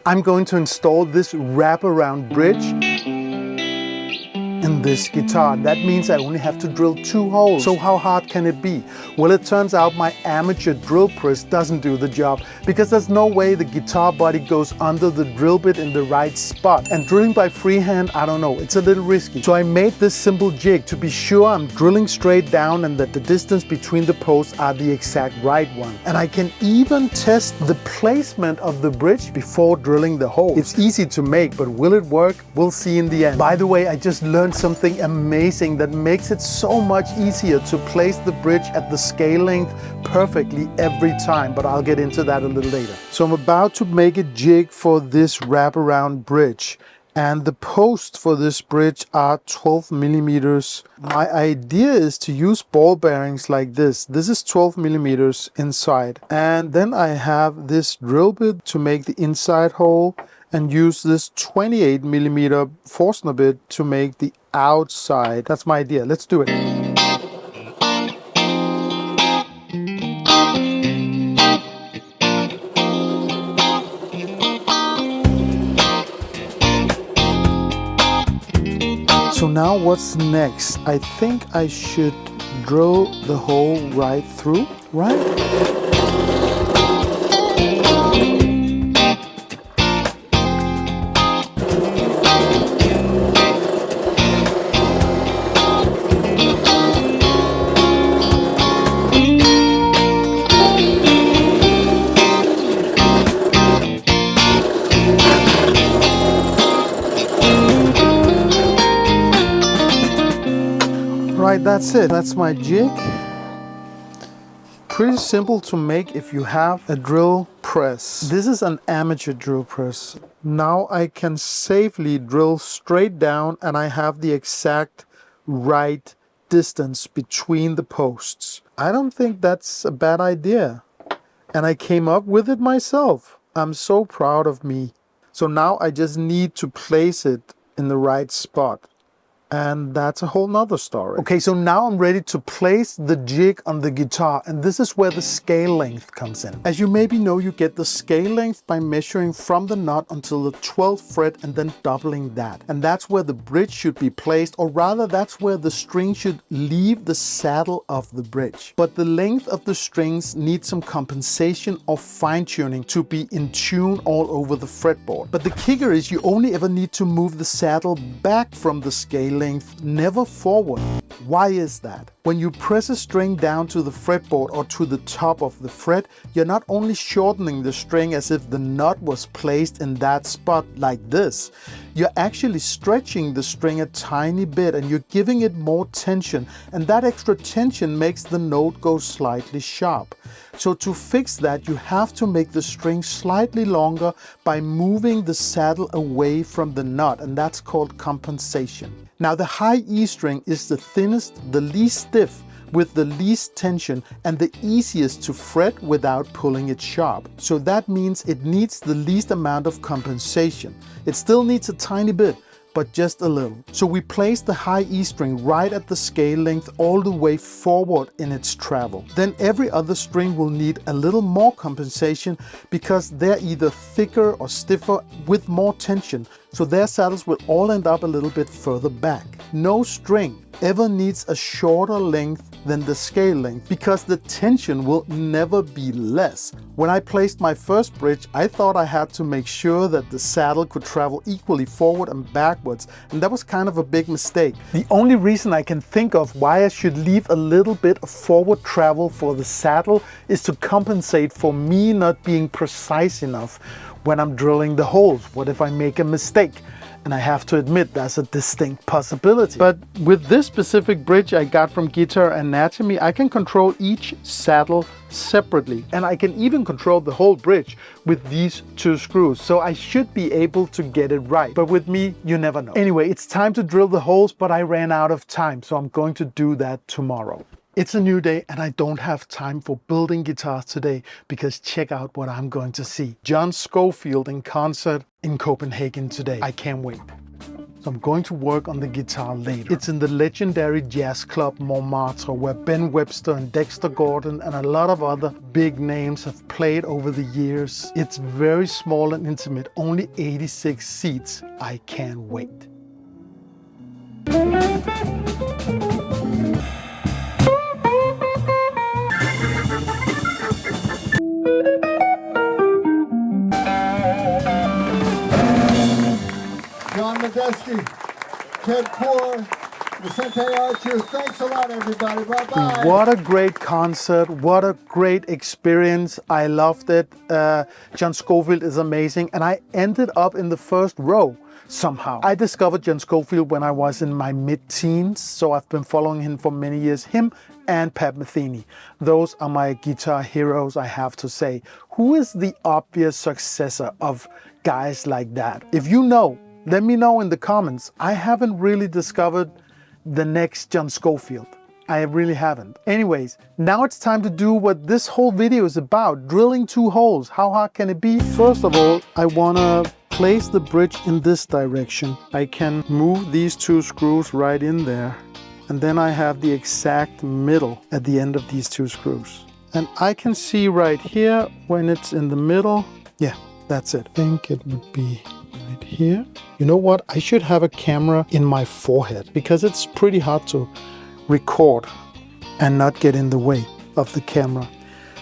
I'm going to install this wraparound bridge in this guitar. That means I only have to drill 2 holes. So how hard can it be? Well, it turns out my amateur drill press doesn't do the job, because there's no way the guitar body goes under the drill bit in the right spot. And drilling by freehand, I don't know, it's a little risky. So I made this simple jig to be sure I'm drilling straight down and that the distance between the posts are the exact right one. And I can even test the placement of the bridge before drilling the hole. It's easy to make, but will it work? We'll see in the end. By the way, I just learned something amazing that makes it so much easier to place the bridge at the scale length perfectly every time, but I'll get into that a little later. So I'm about to make a jig for this wraparound bridge, and the posts for this bridge are 12 millimeters. My idea is to use ball bearings like this. This is 12 millimeters inside, and then I have this drill bit to make the inside hole, and use this 28 millimeter Forstner bit to make the outside. That's my idea. Let's do it. So now what's next? I think I should drill the hole right through, right? Right, that's it. That's my jig. Pretty simple to make if you have a drill press. This is an amateur drill press. Now I can safely drill straight down, and I have the exact right distance between the posts. I don't think that's a bad idea. And I came up with it myself. I'm so proud of me. So now I just need to place it in the right spot. And that's a whole nother story. Okay, so now I'm ready to place the jig on the guitar, and this is where the scale length comes in. As you maybe know, you get the scale length by measuring from the nut until the 12th fret and then doubling that. And that's where the bridge should be placed, or rather that's where the string should leave the saddle of the bridge. But the length of the strings needs some compensation or fine-tuning to be in tune all over the fretboard. But the kicker is you only ever need to move the saddle back from the scale length, never forward. Why is that? When you press a string down to the fretboard or to the top of the fret, you're not only shortening the string as if the nut was placed in that spot like this, you're actually stretching the string a tiny bit, and you're giving it more tension, and that extra tension makes the note go slightly sharp. So to fix that, you have to make the string slightly longer by moving the saddle away from the nut, and that's called compensation. Now the high E string is the thinnest, the least stiff, with the least tension, and the easiest to fret without pulling it sharp. So that means it needs the least amount of compensation. It still needs a tiny bit, but just a little. So we place the high E string right at the scale length all the way forward in its travel. Then every other string will need a little more compensation because they're either thicker or stiffer with more tension. So their saddles will all end up a little bit further back. No string ever needs a shorter length than the scale length because the tension will never be less. When I placed my first bridge, I thought I had to make sure that the saddle could travel equally forward and backwards, and that was kind of a big mistake. The only reason I can think of why I should leave a little bit of forward travel for the saddle is to compensate for me not being precise enough when I'm drilling the holes. What if I make a mistake? And I have to admit that's a distinct possibility. But with this specific bridge I got from Guitar Anatomy, I can control each saddle separately. And I can even control the whole bridge with these 2 screws. So I should be able to get it right. But with me, you never know. Anyway, it's time to drill the holes, but I ran out of time. So I'm going to do that tomorrow. It's a new day and I don't have time for building guitars today because check out what I'm going to see. John Scofield in concert in Copenhagen today. I can't wait. I'm going to work on the guitar later. It's in the legendary jazz club Montmartre, where Ben Webster and Dexter Gordon and a lot of other big names have played over the years. It's very small and intimate, only 86 seats. I can't wait. John Modesty, Ted Poor, Vicente Archer. Thanks a lot, everybody. Bye-bye. What a great concert. What a great experience. I loved it. John Scofield is amazing. And I ended up in the first row somehow. I discovered John Scofield when I was in my mid-teens, so I've been following him for many years. Him and Pat Metheny. Those are my guitar heroes, I have to say. Who is the obvious successor of guys like that? If you know, let me know in the comments. I haven't really discovered the next John Scofield. I really haven't. Anyways, now it's time to do what this whole video is about, drilling 2 holes. How hard can it be? First of all, I wanna place the bridge in this direction. I can move these 2 screws right in there. And then I have the exact middle at the end of these 2 screws. And I can see right here when it's in the middle. Yeah, that's it. I think it would be right here. You know what? I should have a camera in my forehead because it's pretty hard to record and not get in the way of the camera.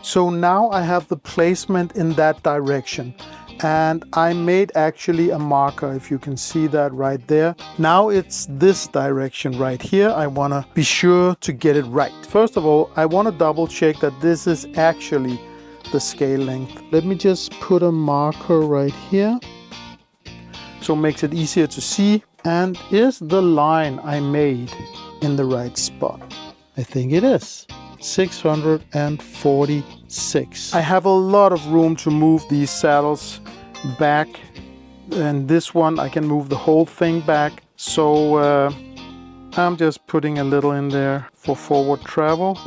So now I have the placement in that direction. And I made actually a marker, if you can see that right there. Now it's this direction right here. I want to be sure to get it right. First of all, I want to double check that this is actually the scale length. Let me just put a marker right here, so it makes it easier to see. And is the line I made in the right spot? I think it is. 646. I have a lot of room to move these saddles back, and this one I can move the whole thing back. So I'm just putting a little in there for forward travel.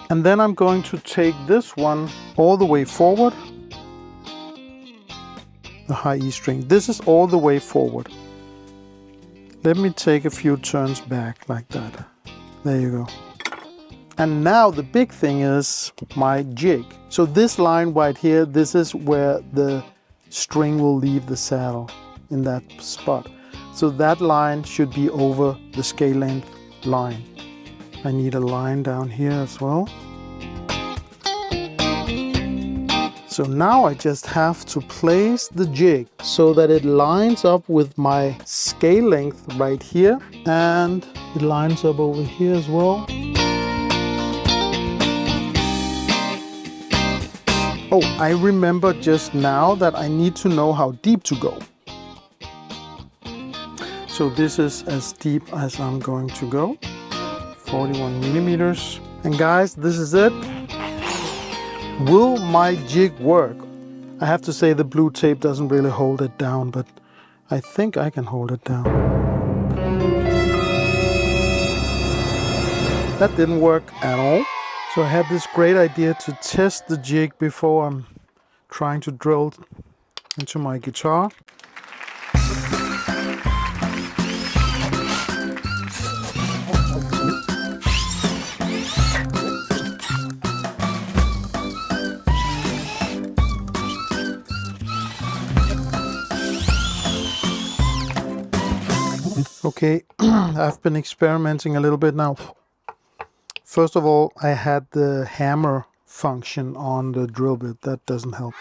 And then I'm going to take this one all the way forward. The high E string. This is all the way forward. Let me take a few turns back like that. There you go. And now the big thing is my jig. So this line right here, this is where the string will leave the saddle, in that spot. So that line should be over the scale length line. I need a line down here as well. So now I just have to place the jig so that it lines up with my scale length right here, and it lines up over here as well. Oh, I remember just now that I need to know how deep to go. So this is as deep as I'm going to go, 41 millimeters. And guys, this is it. Will my jig work? I have to say the blue tape doesn't really hold it down, but I think I can hold it down. That didn't work at all. So I had this great idea to test the jig before I'm trying to drill into my guitar. Okay, I've been experimenting a little bit now. First of all, I had the hammer function on the drill bit. That doesn't help.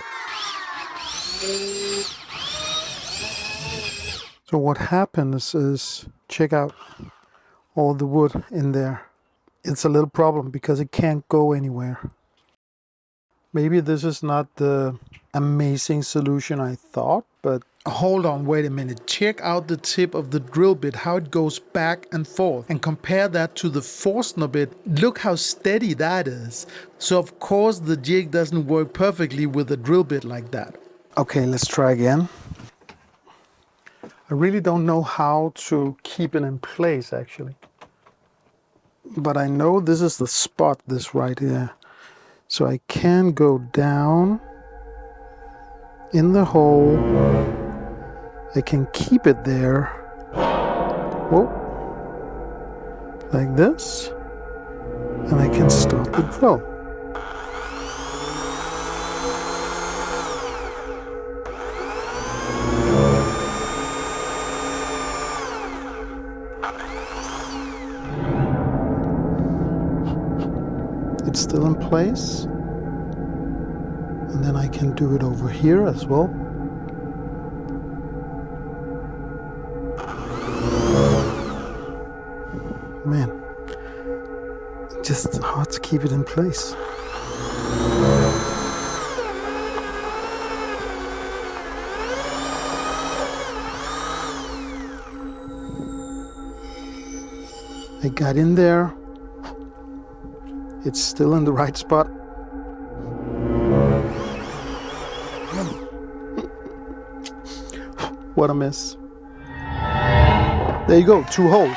So what happens is, check out all the wood in there. It's a little problem because it can't go anywhere. Maybe this is not the amazing solution I thought, but hold on, wait a minute. Check out the tip of the drill bit, how it goes back and forth, and compare that to the Forstner bit. Look how steady that is. So of course the jig doesn't work perfectly with a drill bit like that. Okay, let's try again. I really don't know how to keep it in place actually. But I know this is the spot, this right here. So I can go down in the hole I can keep it there. Whoa. Like this. And I can start the drill. It's still in place. And then I can do it over here as well. Man, just hard to keep it in place. I got in there. It's still in the right spot. What a mess. There you go, 2 holes.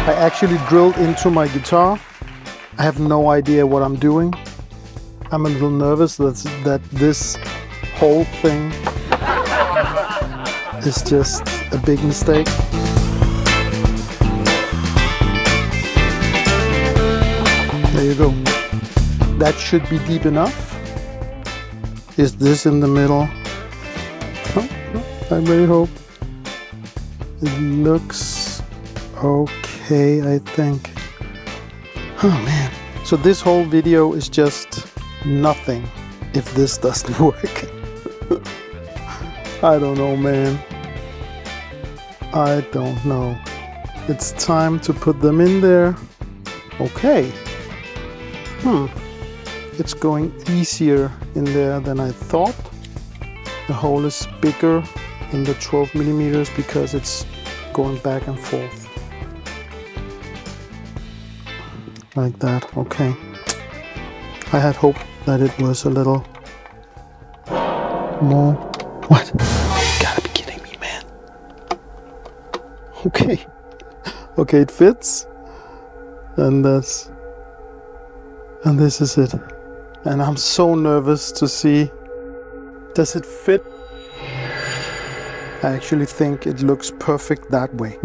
I actually drilled into my guitar. I have no idea what I'm doing. I'm a little nervous that this whole thing is just a big mistake. There you go. That should be deep enough. Is this in the middle? Oh, I really hope. It looks okay, I think. Oh man. So this whole video is just nothing if this doesn't work. I don't know, man. I don't know. It's time to put them in there. Okay. It's going easier in there than I thought. The hole is bigger in the 12 millimeters because it's going back and forth. Like that, okay. I had hoped that it was a little more. What? You gotta be kidding me, man. Okay. Okay, it fits. And this is it. And I'm so nervous to see, does it fit? I actually think it looks perfect that way.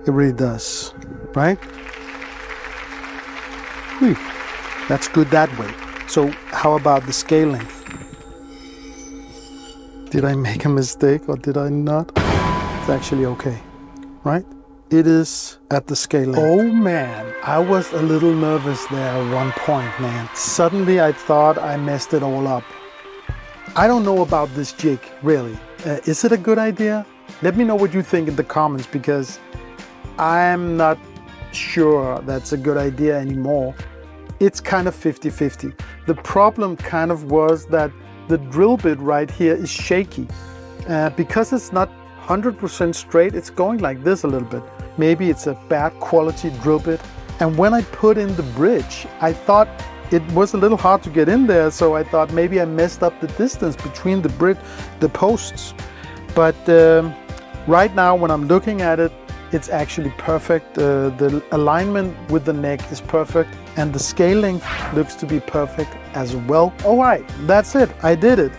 It really does, right? That's good that way. So how about the scale length? Did I make a mistake or did I not? It's actually okay, right? It is at the scale length. Oh man, I was a little nervous there at one point, man. Suddenly I thought I messed it all up. I don't know about this jig, really. Is it a good idea? Let me know what you think in the comments, because I'm not sure that's a good idea anymore. It's kind of 50-50. The problem kind of was that the drill bit right here is shaky. Because it's not 100% straight, it's going like this a little bit. Maybe it's a bad quality drill bit. And when I put in the bridge, I thought it was a little hard to get in there, so I thought maybe I messed up the distance between the bridge, the posts. But right now when I'm looking at it, it's actually perfect. The alignment with the neck is perfect, and the scale length looks to be perfect as well. All right, that's it. I did it.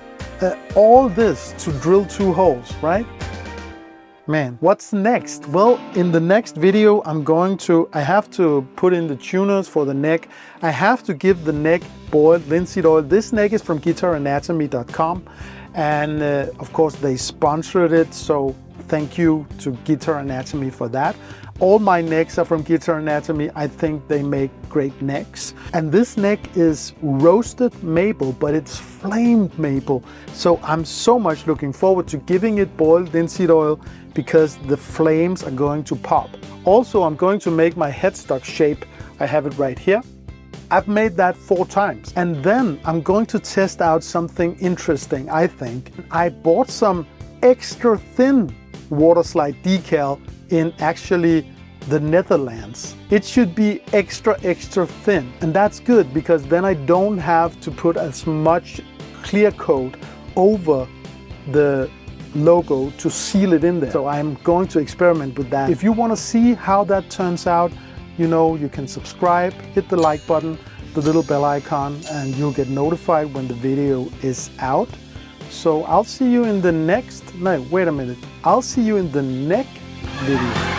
All this to drill 2 holes, right? Man, what's next? Well, in the next video, I have to put in the tuners for the neck. I have to give the neck boiled linseed oil. This neck is from guitaranatomy.com, and of course they sponsored it, so thank you to Guitar Anatomy for that. All my necks are from Guitar Anatomy. I think they make great necks. And this neck is roasted maple, but it's flamed maple. So I'm so much looking forward to giving it boiled linseed oil, because the flames are going to pop. Also, I'm going to make my headstock shape. I have it right here. I've made that 4 times. And then I'm going to test out something interesting, I think. I bought some extra thin water slide decal in actually the Netherlands. It should be extra thin, and that's good, because then I don't have to put as much clear coat over the logo to seal it in there. So I'm going to experiment with that. If you want to see how that turns out, you can subscribe, hit the like button, the little bell icon, and you'll get notified when the video is out. So I'll see you in the next, no, wait a minute. I'll see you in the next video.